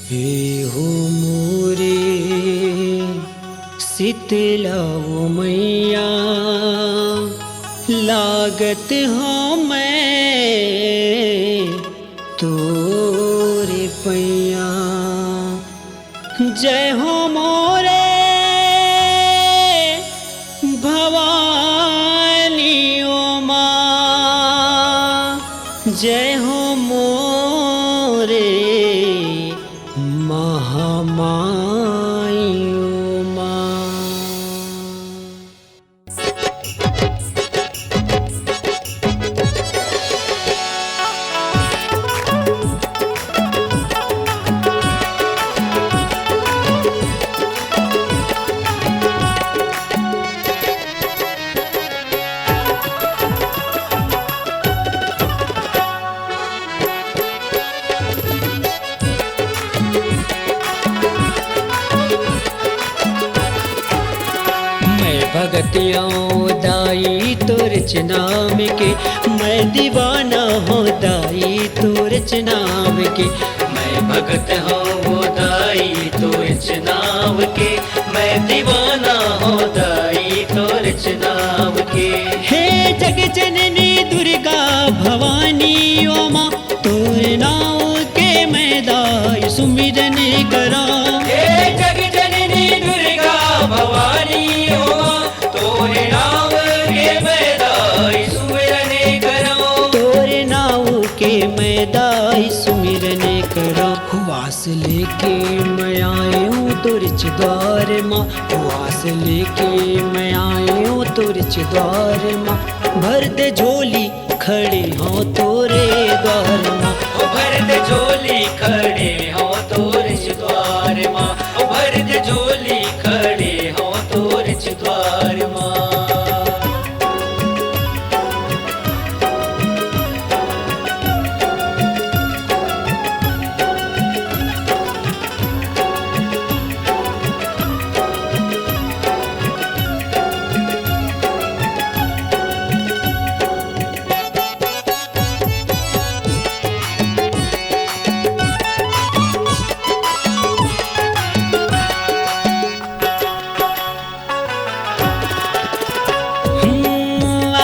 हे हो मोरे शीतला वो मैया, लागत हो मैं तोरे पैया। जय हो मोरे भवानी ओ माँ, जय हो मोरे महामाई ओ माँ। भगतियों दाई तुरच नाम के, मैं दीवाना हो दाई तुरच नाम के। मैं भगत हूँ वो दाई तुरच नाम के, मैं दीवाना हूँ दाई तुरच नाम के। हे जग जननी दुर्गा भवानी ओ माँ, तोरे नाम के मैं दाई सुमिरन करा। हे जग जननी दुर्गा भवानी ओ माँ, तोरे नाम के मैं दाई सुमिरन करो। तोरे नाम के मैं दाई सुमिरन करा। वास लेके मैं आए हूँ तुरच द्वार माँ, वास लेके मैं आए हूँ तुरच द्वार माँ। भर दे झोली खड़े हों तोरे द्वार माँ, भर दे झोली खड़े हो तुरच द्वार माँ, भर दे झोली खड़े हो तुरच द्वार माँ।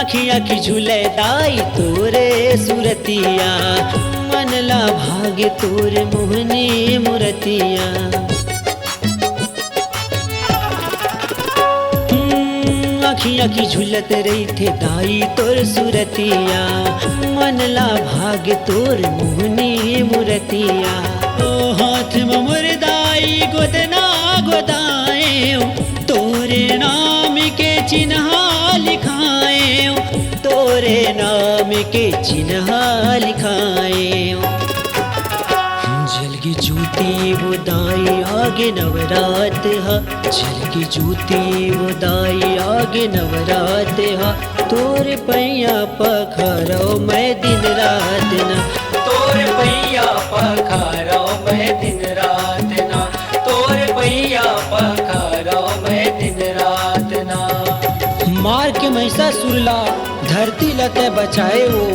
आखी आखी झूले दाई तोरे सुरतिया, मनला भाग्य तोरे मोहनी मुरतिया। आखी आखी झूलत रही थे दाई तोर सुरतिया, मनला भाग्य तोर मोहनी मुरतिया। ओ हाथ में मुरदाई गोदना गोदाए, तोरे नाम के चिन्ह लिखाए, तोरे नाम के चिन्ह लिखाए। जलगी जूती वो दाई आगे नवरात हा, जलगी जूती वो दाई आगे नवरात हा। तोरे पैया पखारो मैं दिन रात ना, तोरे पैया पखारो मैं दिन रात ना, तोरे पैया पखारो मैं दिन रात ना। मार के महिषासुर ला धरती लते बचाए वो,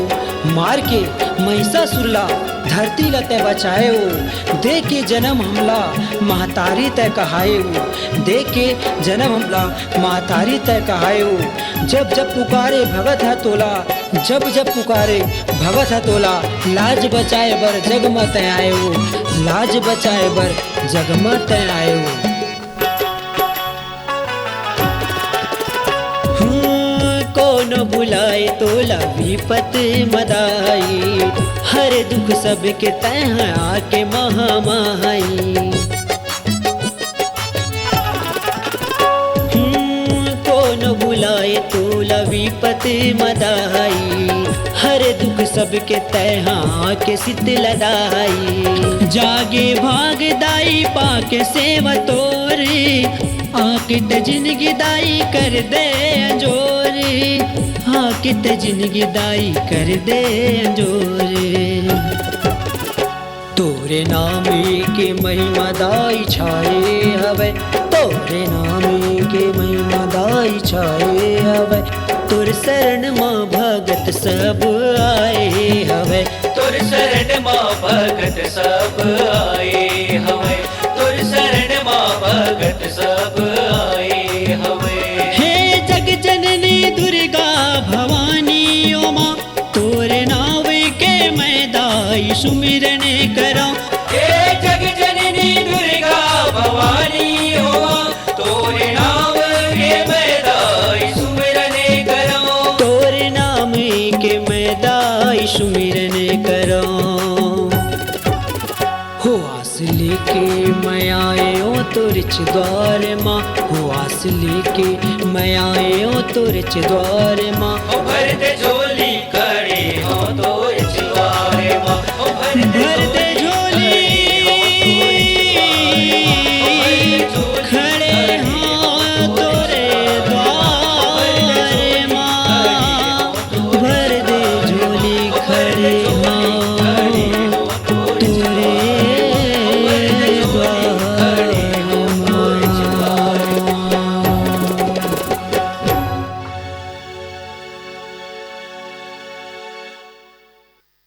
मार के महिषासुर ला धरती लते बचाए वो। दे के जन्म हमला महतारी तय कहाए वो, दे के जन्म हमला महतारी तय कहाए वो। जब जब पुकारे भगत है तोला, जब जब पुकारे भगत है तोला। लाज बचाए बर जगमत आए वो, लाज बचाए बर जगमत आए वो। कौन बुलाए तोला विपत मदाई, हर दुख सबके तय आके महामाई। कौन बुलाए तोला विपत मदाई, हर दुख सबके तय आके शीतलदाई। जागे भाग दाई पाके सेवा तोरी, आके त जिंदगी दाई कर दे अंजोरे, आके त जिंदगी दाई कर दे अंजोरे। तोरे नामे के महिमा दाई छाए हवे, तोरे नामे के महिमा दाई छाए हवे। तोर शरण माँ भगत सब आए हवे, तोर शरण माँ भगत सब आए हवे। आस लेके मैं आयो तो रिच द्वार माँ, हो आस लेके मैं आयो तो रिच द्वार माँ। ओ भर दे झोली खड़े हो तो रिच द्वार माँ, ओ भर दे